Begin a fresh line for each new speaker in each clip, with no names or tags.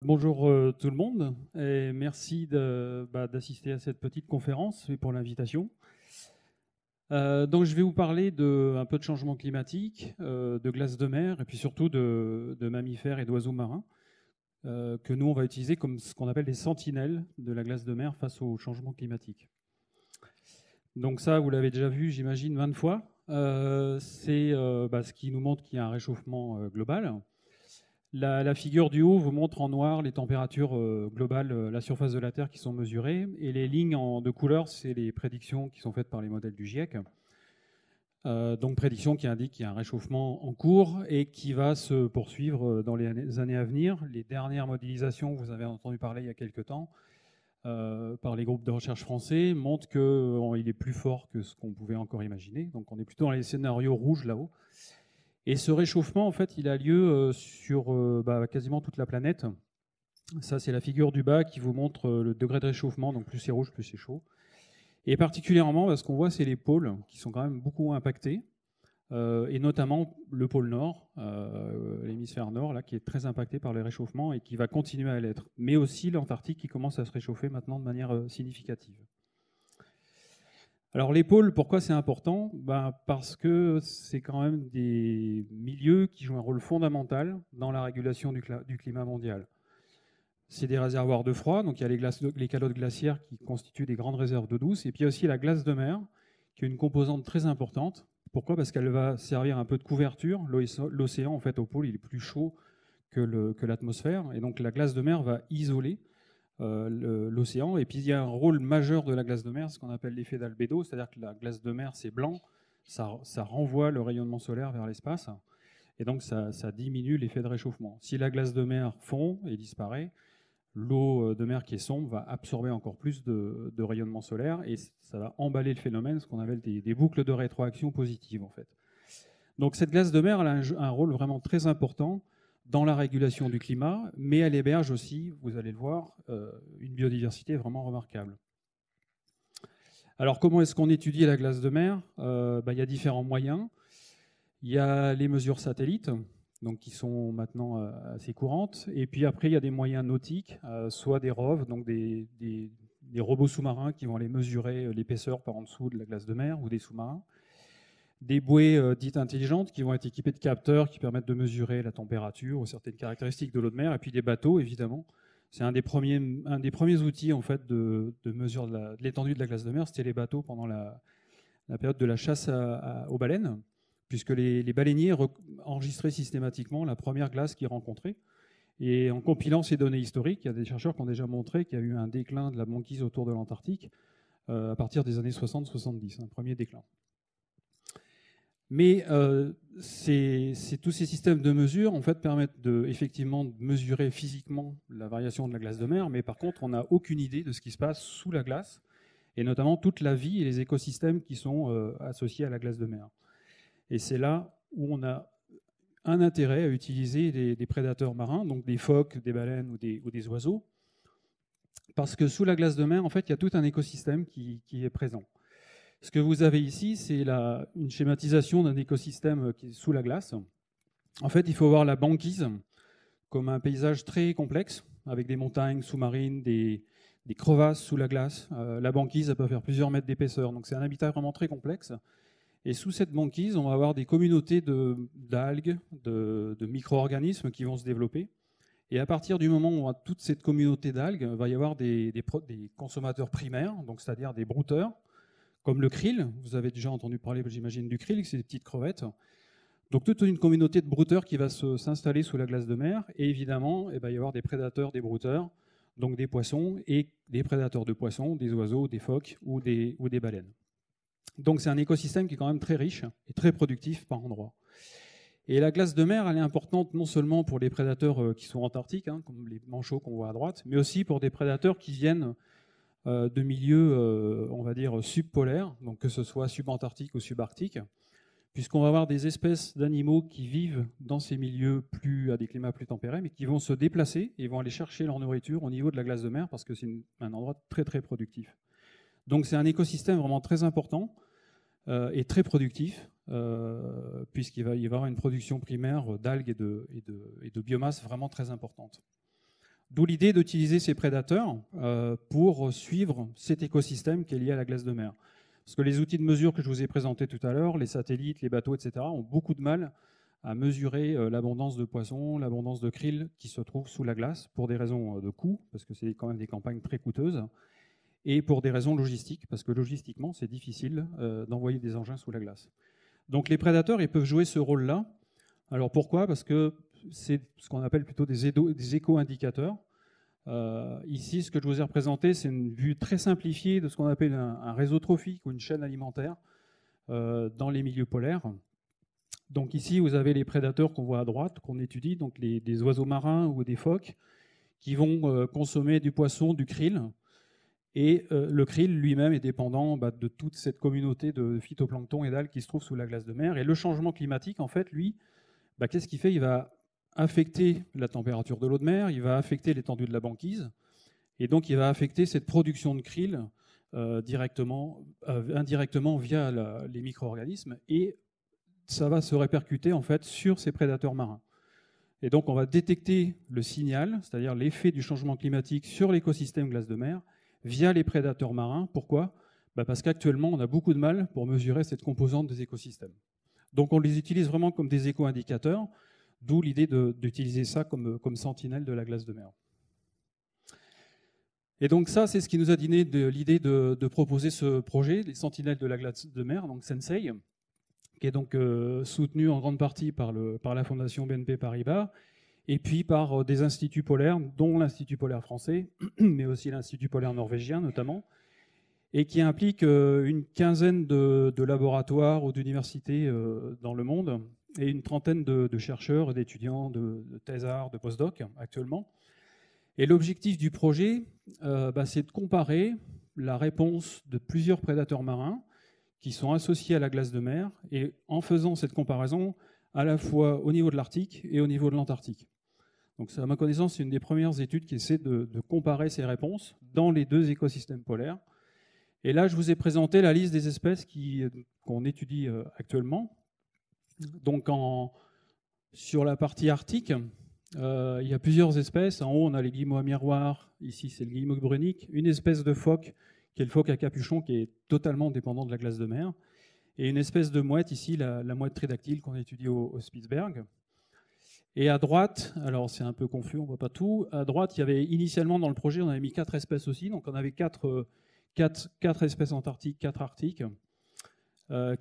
Bonjour tout le monde et merci d'assister à cette petite conférence et pour l'invitation. Donc je vais vous parler un peu de changement climatique, de glace de mer et puis surtout de mammifères et d'oiseaux marins que nous on va utiliser comme ce qu'on appelle des sentinelles de la glace de mer face au changement climatique. Donc ça, vous l'avez déjà vu, j'imagine, 20 fois. C'est ce qui nous montre qu'il y a un réchauffement global. La figure du haut vous montre en noir les températures globales, la surface de la Terre qui sont mesurées. Et les lignes de couleur, c'est les prédictions qui sont faites par les modèles du GIEC. Donc prédictions qui indiquent qu'il y a un réchauffement en cours et qui va se poursuivre dans les années à venir. Les dernières modélisations, vous avez entendu parler il y a quelques temps, par les groupes de recherche français, montrent qu'il est plus fort que ce qu'on pouvait encore imaginer. Donc on est plutôt dans les scénarios rouges là-haut. Et ce réchauffement, en fait, il a lieu sur quasiment toute la planète. Ça, c'est la figure du bas qui vous montre le degré de réchauffement. Donc plus c'est rouge, plus c'est chaud. Et particulièrement, ce qu'on voit, c'est les pôles qui sont quand même beaucoup impactés. Et notamment le pôle nord, l'hémisphère nord, là, qui est très impacté par le réchauffement et qui va continuer à l'être. Mais aussi l'Antarctique qui commence à se réchauffer maintenant de manière significative. Alors les pôles, pourquoi c'est important? Parce que c'est quand même des milieux qui jouent un rôle fondamental dans la régulation du climat mondial. C'est des réservoirs de froid, donc il y a les calottes glaciaires qui constituent des grandes réserves d'eau douce, et puis il y a aussi la glace de mer, qui est une composante très importante. Pourquoi? Parce qu'elle va servir un peu de couverture. L'océan, en fait, au pôle, il est plus chaud que l'atmosphère, et donc la glace de mer va isoler l'océan. Et puis il y a un rôle majeur de la glace de mer, ce qu'on appelle l'effet d'albédo, c'est-à-dire que la glace de mer, c'est blanc, ça renvoie le rayonnement solaire vers l'espace, et donc ça diminue l'effet de réchauffement. Si la glace de mer fond et disparaît, l'eau de mer qui est sombre va absorber encore plus de rayonnement solaire, et ça va emballer le phénomène, ce qu'on appelle des boucles de rétroaction positive, en fait. Donc cette glace de mer, elle a un rôle vraiment très important dans la régulation du climat, mais elle héberge aussi, vous allez le voir, une biodiversité vraiment remarquable. Alors comment est-ce qu'on étudie la glace de mer? Il y a différents moyens. Il y a les mesures satellites, donc qui sont maintenant assez courantes, et puis après il y a des moyens nautiques, soit des ROV, donc des robots sous-marins qui vont aller mesurer l'épaisseur par en dessous de la glace de mer, ou des sous-marins. Des bouées dites intelligentes qui vont être équipées de capteurs qui permettent de mesurer la température ou certaines caractéristiques de l'eau de mer, et puis des bateaux, évidemment. C'est un des premiers outils en fait, de mesure de l'étendue de la glace de mer, c'était les bateaux pendant la période de la chasse aux baleines, puisque les baleiniers enregistraient systématiquement la première glace qu'ils rencontraient. Et en compilant ces données historiques, il y a des chercheurs qui ont déjà montré qu'il y a eu un déclin de la banquise autour de l'Antarctique à partir des années 60-70, un premier déclin. Mais tous ces systèmes de mesure en fait, permettent effectivement de mesurer physiquement la variation de la glace de mer, mais par contre, on n'a aucune idée de ce qui se passe sous la glace, et notamment toute la vie et les écosystèmes qui sont associés à la glace de mer. Et c'est là où on a un intérêt à utiliser des prédateurs marins, donc des phoques, des baleines ou des oiseaux, parce que sous la glace de mer, en fait, il y a tout un écosystème qui est présent. Ce que vous avez ici, c'est une schématisation d'un écosystème qui est sous la glace. En fait, il faut voir la banquise comme un paysage très complexe, avec des montagnes sous-marines, des crevasses sous la glace. La banquise, elle peut faire plusieurs mètres d'épaisseur, donc c'est un habitat vraiment très complexe. Et sous cette banquise, on va avoir des communautés d'algues, de micro-organismes qui vont se développer. Et à partir du moment où on a toute cette communauté d'algues, il va y avoir des consommateurs primaires, donc c'est-à-dire des brouteurs, comme le krill. Vous avez déjà entendu parler, j'imagine, du krill, c'est des petites crevettes. Donc toute une communauté de brouteurs qui va s'installer sous la glace de mer. Et évidemment, il va y avoir des prédateurs des brouteurs, donc des poissons, et des prédateurs de poissons, des oiseaux, des phoques ou des baleines. Donc c'est un écosystème qui est quand même très riche et très productif par endroits. Et la glace de mer, elle est importante non seulement pour les prédateurs qui sont antarctiques, comme les manchots qu'on voit à droite, mais aussi pour des prédateurs qui viennent de milieux, on va dire, subpolaires, donc que ce soit subantarctique ou subarctique, puisqu'on va avoir des espèces d'animaux qui vivent dans ces milieux à des climats plus tempérés, mais qui vont se déplacer et vont aller chercher leur nourriture au niveau de la glace de mer, parce que c'est un endroit très très productif. Donc c'est un écosystème vraiment très important et très productif, puisqu'il va y avoir une production primaire d'algues et de biomasse vraiment très importante. D'où l'idée d'utiliser ces prédateurs pour suivre cet écosystème qui est lié à la glace de mer. Parce que les outils de mesure que je vous ai présentés tout à l'heure, les satellites, les bateaux, etc., ont beaucoup de mal à mesurer l'abondance de poissons, l'abondance de krill qui se trouvent sous la glace, pour des raisons de coût, parce que c'est quand même des campagnes très coûteuses, et pour des raisons logistiques, parce que logistiquement, c'est difficile d'envoyer des engins sous la glace. Donc les prédateurs, ils peuvent jouer ce rôle-là. Alors pourquoi? Parce que c'est ce qu'on appelle plutôt des éco-indicateurs. Ici, ce que je vous ai représenté, c'est une vue très simplifiée de ce qu'on appelle un réseau trophique ou une chaîne alimentaire dans les milieux polaires. Donc ici, vous avez les prédateurs qu'on voit à droite, qu'on étudie, donc des oiseaux marins ou des phoques, qui vont consommer du poisson, du krill. Et le krill lui-même est dépendant de toute cette communauté de phytoplancton et d'algues qui se trouvent sous la glace de mer. Et le changement climatique, en fait, lui, qu'est-ce qu'il fait? Il va affecter la température de l'eau de mer, il va affecter l'étendue de la banquise, et donc il va affecter cette production de krill indirectement via les micro-organismes, et ça va se répercuter en fait sur ces prédateurs marins. Et donc on va détecter le signal, c'est-à-dire l'effet du changement climatique sur l'écosystème glace de mer, via les prédateurs marins. Pourquoi? Parce qu'actuellement on a beaucoup de mal pour mesurer cette composante des écosystèmes. Donc on les utilise vraiment comme des éco-indicateurs, d'où l'idée d'utiliser ça comme sentinelle de la glace de mer. Et donc ça, c'est ce qui nous a donné l'idée de proposer ce projet, les sentinelles de la glace de mer, donc Sensei, qui est donc soutenu en grande partie par la Fondation BNP Paribas, et puis par des instituts polaires, dont l'Institut polaire français, mais aussi l'Institut polaire norvégien notamment, et qui implique une quinzaine de laboratoires ou d'universités dans le monde, et une trentaine de chercheurs, d'étudiants, de thésards, de postdocs actuellement. Et l'objectif du projet, c'est de comparer la réponse de plusieurs prédateurs marins qui sont associés à la glace de mer, et en faisant cette comparaison à la fois au niveau de l'Arctique et au niveau de l'Antarctique. Donc, à ma connaissance, c'est une des premières études qui essaie de comparer ces réponses dans les deux écosystèmes polaires. Et là, je vous ai présenté la liste des espèces qu'on étudie actuellement. Donc, sur la partie arctique, il y a plusieurs espèces. En haut, on a les guillemots à miroir. Ici, c'est le guillemot brunique. Une espèce de phoque, qui est le phoque à capuchon, qui est totalement dépendant de la glace de mer. Et une espèce de mouette, ici, la mouette tridactyle, qu'on étudie au Spitzberg. Et à droite, alors c'est un peu confus, on ne voit pas tout. À droite, il y avait initialement dans le projet, on avait mis 4 espèces aussi. Donc, on avait 4 espèces antarctiques, 4 arctiques,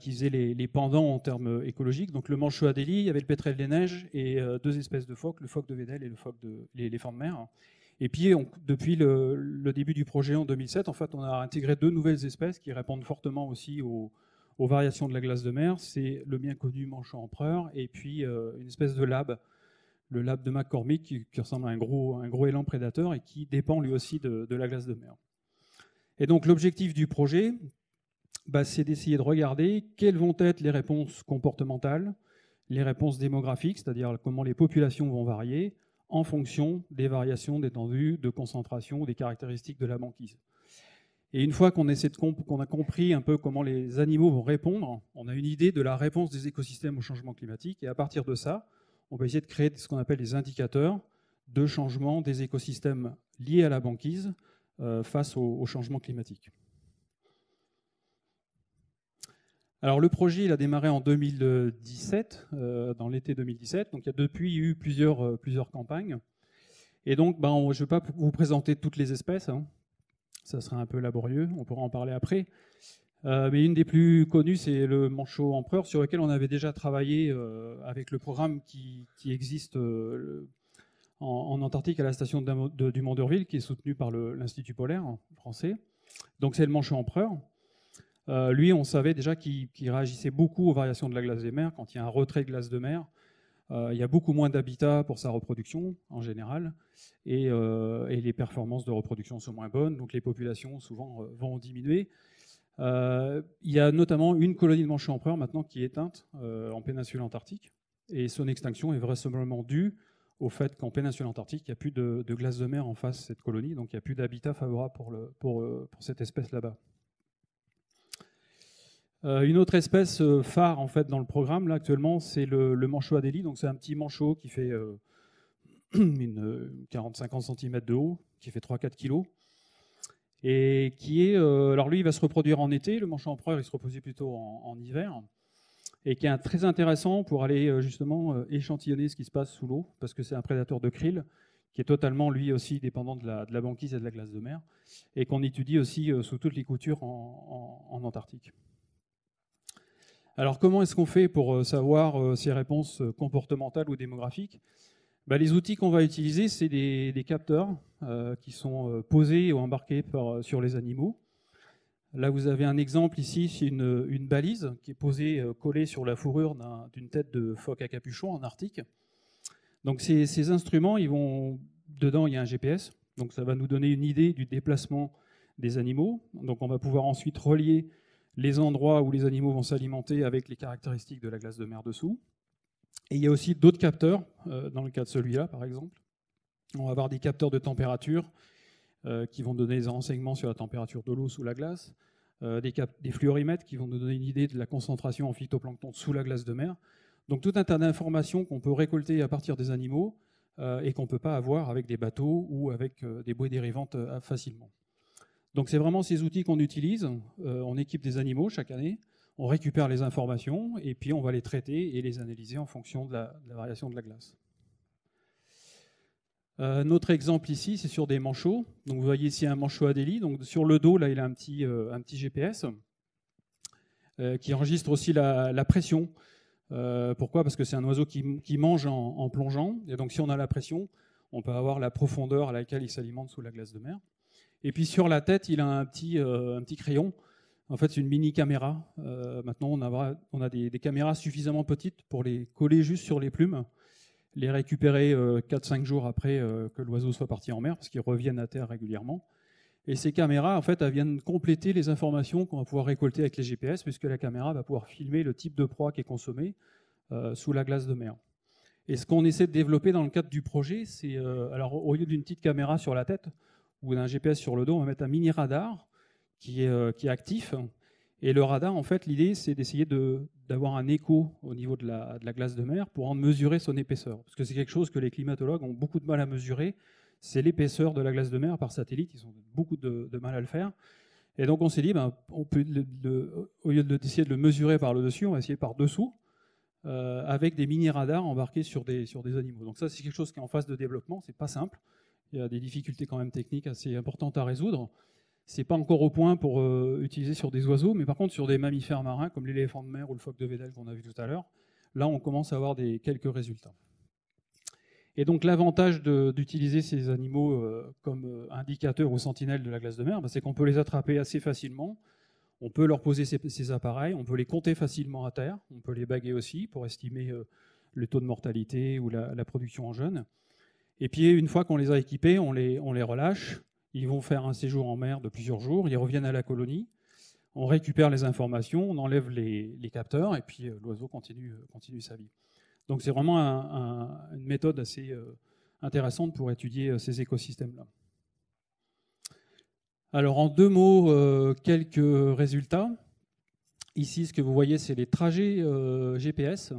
qui faisaient les pendants en termes écologiques. Donc le manchot adélie, il y avait le pétrel des neiges et 2 espèces de phoques, le phoque de Weddell et l'éléphant de mer. Et puis depuis le début du projet en 2007, en fait, on a intégré 2 nouvelles espèces qui répondent fortement aussi aux variations de la glace de mer. C'est le bien connu manchot empereur et puis une espèce de labe, le labe de McCormick, qui ressemble à un gros élan prédateur et qui dépend lui aussi de la glace de mer. Et donc l'objectif du projet, c'est d'essayer de regarder quelles vont être les réponses comportementales, les réponses démographiques, c'est-à-dire comment les populations vont varier en fonction des variations d'étendue, de concentration, des caractéristiques de la banquise. Et une fois qu'on a compris un peu comment les animaux vont répondre, on a une idée de la réponse des écosystèmes au changement climatique, et à partir de ça, on va essayer de créer ce qu'on appelle des indicateurs de changement des écosystèmes liés à la banquise face au changement climatique. Alors le projet il a démarré en 2017, dans l'été 2017, donc il y a depuis eu plusieurs campagnes. Et donc je ne vais pas vous présenter toutes les espèces, hein. Ça serait un peu laborieux, on pourra en parler après. Mais une des plus connues, c'est le manchot empereur, sur lequel on avait déjà travaillé avec le programme qui existe en Antarctique à la station du Mont d'Urville, qui est soutenu par l'Institut polaire français. Donc c'est le manchot empereur. Lui, on savait déjà qu'il réagissait beaucoup aux variations de la glace des mers. Quand il y a un retrait de glace de mer, il y a beaucoup moins d'habitat pour sa reproduction, en général, et les performances de reproduction sont moins bonnes, donc les populations, souvent, vont diminuer. Il y a notamment une colonie de manchot empereur, maintenant, qui est éteinte en péninsule antarctique, et son extinction est vraisemblablement due au fait qu'en péninsule antarctique, il n'y a plus de glace de mer en face de cette colonie, donc il n'y a plus d'habitat favorable pour cette espèce là-bas. Une autre espèce phare en fait dans le programme là actuellement, c'est le manchot adélie. Donc c'est un petit manchot qui fait une 40-50 cm de haut, qui fait 3-4 kg. Et qui est, alors lui, il va se reproduire en été, le manchot empereur, il se reproduit plutôt en hiver, et qui est très intéressant pour aller justement échantillonner ce qui se passe sous l'eau, parce que c'est un prédateur de krill, qui est totalement, lui aussi, dépendant de la banquise et de la glace de mer, et qu'on étudie aussi sous toutes les coutures en Antarctique. Alors comment est-ce qu'on fait pour savoir ces réponses comportementales ou démographiques ? Les outils qu'on va utiliser, c'est des capteurs qui sont posés ou embarqués sur les animaux. Là, vous avez un exemple ici, c'est une balise qui est posée, collée sur la fourrure d'une tête de phoque à capuchon en Arctique. Donc ces instruments, dedans, il y a un GPS. Donc ça va nous donner une idée du déplacement des animaux. Donc on va pouvoir ensuite relier les endroits où les animaux vont s'alimenter avec les caractéristiques de la glace de mer dessous. Et il y a aussi d'autres capteurs, dans le cas de celui-là, par exemple. On va avoir des capteurs de température qui vont donner des renseignements sur la température de l'eau sous la glace, des fluorimètres qui vont nous donner une idée de la concentration en phytoplancton sous la glace de mer. Donc tout un tas d'informations qu'on peut récolter à partir des animaux et qu'on ne peut pas avoir avec des bateaux ou avec des bouées dérivantes facilement. Donc c'est vraiment ces outils qu'on utilise. On équipe des animaux chaque année. On récupère les informations et puis on va les traiter et les analyser en fonction de la variation de la glace. Notre exemple ici, c'est sur des manchots. Donc vous voyez ici un manchot Adélie. Donc sur le dos, là, il a un petit GPS qui enregistre aussi la pression. Pourquoi ? Parce que c'est un oiseau qui mange en plongeant. Et donc si on a la pression, on peut avoir la profondeur à laquelle il s'alimente sous la glace de mer. Et puis sur la tête, il a un petit crayon. En fait, c'est une mini caméra. Maintenant, on a des caméras suffisamment petites pour les coller juste sur les plumes, les récupérer 4-5 jours après que l'oiseau soit parti en mer, parce qu'ils reviennent à terre régulièrement. Et ces caméras, en fait, elles viennent compléter les informations qu'on va pouvoir récolter avec les GPS, puisque la caméra va pouvoir filmer le type de proie qui est consommée sous la glace de mer. Et ce qu'on essaie de développer dans le cadre du projet, c'est, alors au lieu d'une petite caméra sur la tête ou d'un GPS sur le dos, on va mettre un mini radar qui est actif. Et le radar, en fait, l'idée, c'est d'essayer d'avoir un écho au niveau de la glace de mer pour en mesurer son épaisseur. Parce que c'est quelque chose que les climatologues ont beaucoup de mal à mesurer. C'est l'épaisseur de la glace de mer par satellite. Ils ont beaucoup de mal à le faire. Et donc, on s'est dit, on peut, au lieu d'essayer de le mesurer par le dessus, on va essayer par dessous, avec des mini-radars embarqués sur des animaux. Donc ça, c'est quelque chose qui est en phase de développement. C'est pas simple. Il y a des difficultés quand même techniques assez importantes à résoudre. C'est pas encore au point pour utiliser sur des oiseaux, mais par contre sur des mammifères marins comme l'éléphant de mer ou le phoque de Weddell qu'on a vu tout à l'heure, là on commence à avoir quelques résultats. Et donc l'avantage d'utiliser ces animaux comme indicateurs ou sentinelles de la glace de mer, c'est qu'on peut les attraper assez facilement, on peut leur poser ces appareils, on peut les compter facilement à terre, on peut les baguer aussi pour estimer le taux de mortalité ou la production en jeunes. Et puis une fois qu'on les a équipés, on les relâche. Ils vont faire un séjour en mer de plusieurs jours, ils reviennent à la colonie, on récupère les informations, on enlève les capteurs et puis l'oiseau continue sa vie. Donc c'est vraiment une méthode assez intéressante pour étudier ces écosystèmes-là. Alors en 2 mots, quelques résultats. Ici, ce que vous voyez, c'est les trajets GPS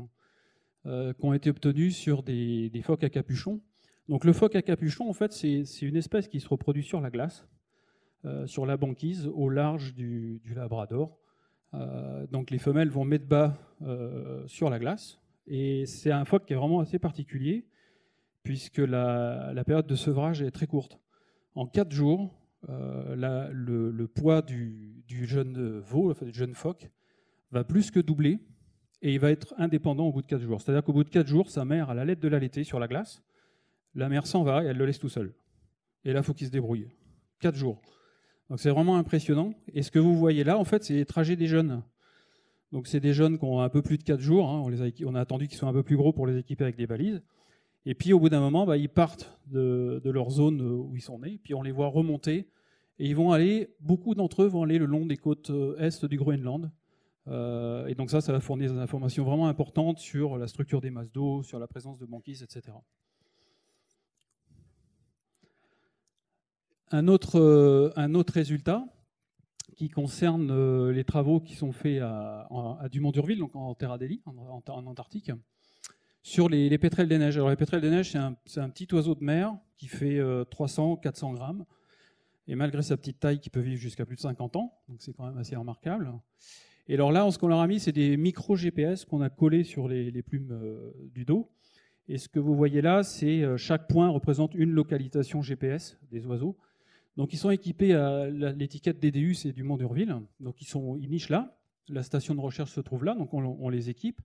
qui ont été obtenus sur des phoques à capuchon. Donc le phoque à capuchon, en fait, c'est une espèce qui se reproduit sur la glace, sur la banquise, au large du Labrador. Donc les femelles vont mettre bas sur la glace. Et c'est un phoque qui est vraiment assez particulier, puisque la période de sevrage est très courte. En 4 jours, le poids du jeune veau, enfin, du jeune phoque, va plus que doubler, et il va être indépendant au bout de 4 jours. C'est-à-dire qu'au bout de 4 jours, sa mère a la laide de l'allaiter sur la glace, la mère s'en va et elle le laisse tout seul. Et là, il faut qu'il se débrouille. 4 jours. Donc c'est vraiment impressionnant. Et ce que vous voyez là, en fait, c'est les trajets des jeunes. Donc c'est des jeunes qui ont un peu plus de 4 jours. Hein. On a attendu qu'ils soient un peu plus gros pour les équiper avec des balises. Et puis au bout d'un moment, ils partent de leur zone où ils sont nés. Puis on les voit remonter. Et ils vont aller, beaucoup d'entre eux vont aller le long des côtes est du Groenland. Et donc ça va fournir des informations vraiment importantes sur la structure des masses d'eau, sur la présence de banquises, etc. Un autre résultat qui concerne les travaux qui sont faits à Dumont d'Urville, donc en Terre Adélie, en Antarctique. sur les pétrels des neiges. Alors les pétrels des neiges, c'est un petit oiseau de mer qui fait 300-400 grammes. Et malgré sa petite taille, qui peut vivre jusqu'à plus de 50 ans, donc c'est quand même assez remarquable. Et alors là, ce qu'on leur a mis, c'est des micro-GPS qu'on a collés sur les plumes du dos. Et ce que vous voyez là, c'est chaque point représente une localisation GPS des oiseaux. Donc ils sont équipés à l'étiquette DDU, c'est du Mont d'Urville. Donc ils nichent là. La station de recherche se trouve là, donc on les équipe.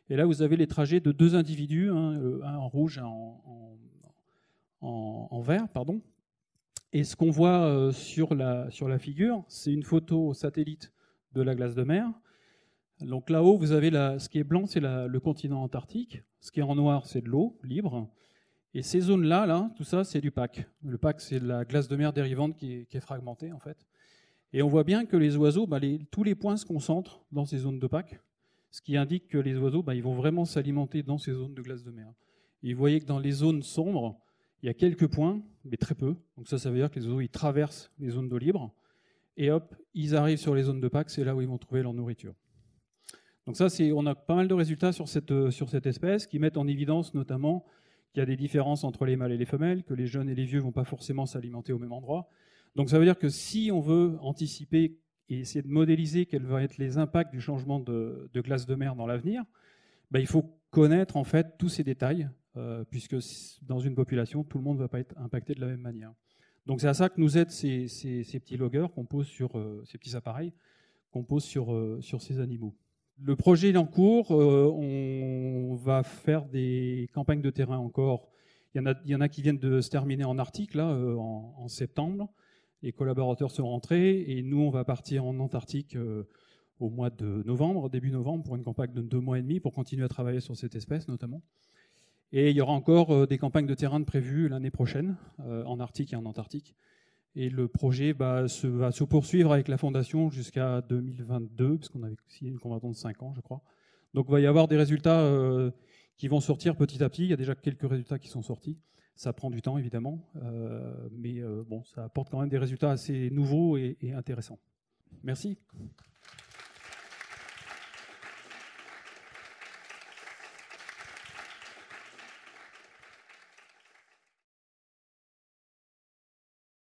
Et là, vous avez les trajets de deux individus, un en rouge, un en vert, pardon. Et ce qu'on voit sur la figure, c'est une photo satellite de la glace de mer. Donc là-haut, vous avez ce qui est blanc, c'est le continent antarctique. Ce qui est en noir, c'est de l'eau libre. Et ces zones-là, tout ça, c'est du pack. Le pack, c'est de la glace de mer dérivante qui est fragmentée, en fait. Et on voit bien que les oiseaux, tous les points se concentrent dans ces zones de pack, ce qui indique que les oiseaux, ils vont vraiment s'alimenter dans ces zones de glace de mer. Et vous voyez que dans les zones sombres, il y a quelques points, mais très peu. Donc ça veut dire que les oiseaux, ils traversent les zones d'eau libre, et hop, ils arrivent sur les zones de pack, c'est là où ils vont trouver leur nourriture. Donc ça, on a pas mal de résultats sur cette espèce qui mettent en évidence notamment qu'il y a des différences entre les mâles et les femelles, que les jeunes et les vieux ne vont pas forcément s'alimenter au même endroit. Donc ça veut dire que si on veut anticiper et essayer de modéliser quels vont être les impacts du changement de glace de mer dans l'avenir, il faut connaître en fait tous ces détails, puisque dans une population, tout le monde ne va pas être impacté de la même manière. Donc c'est à ça que nous aident ces petits loggers qu'on pose sur ces petits appareils qu'on pose sur ces animaux. Le projet est en cours. On va faire des campagnes de terrain encore. Il y en a qui viennent de se terminer en Arctique là, en septembre. Les collaborateurs sont rentrés et nous, on va partir en Antarctique au mois de novembre, début novembre, pour une campagne de 2 mois et demi pour continuer à travailler sur cette espèce notamment. Et il y aura encore des campagnes de terrain prévues l'année prochaine en Arctique et en Antarctique. Et le projet va se poursuivre avec la fondation jusqu'à 2022, parce qu'on avait signé une convention de 5 ans, je crois. Donc il va y avoir des résultats qui vont sortir petit à petit. Il y a déjà quelques résultats qui sont sortis. Ça prend du temps, évidemment, mais bon, ça apporte quand même des résultats assez nouveaux et intéressants. Merci.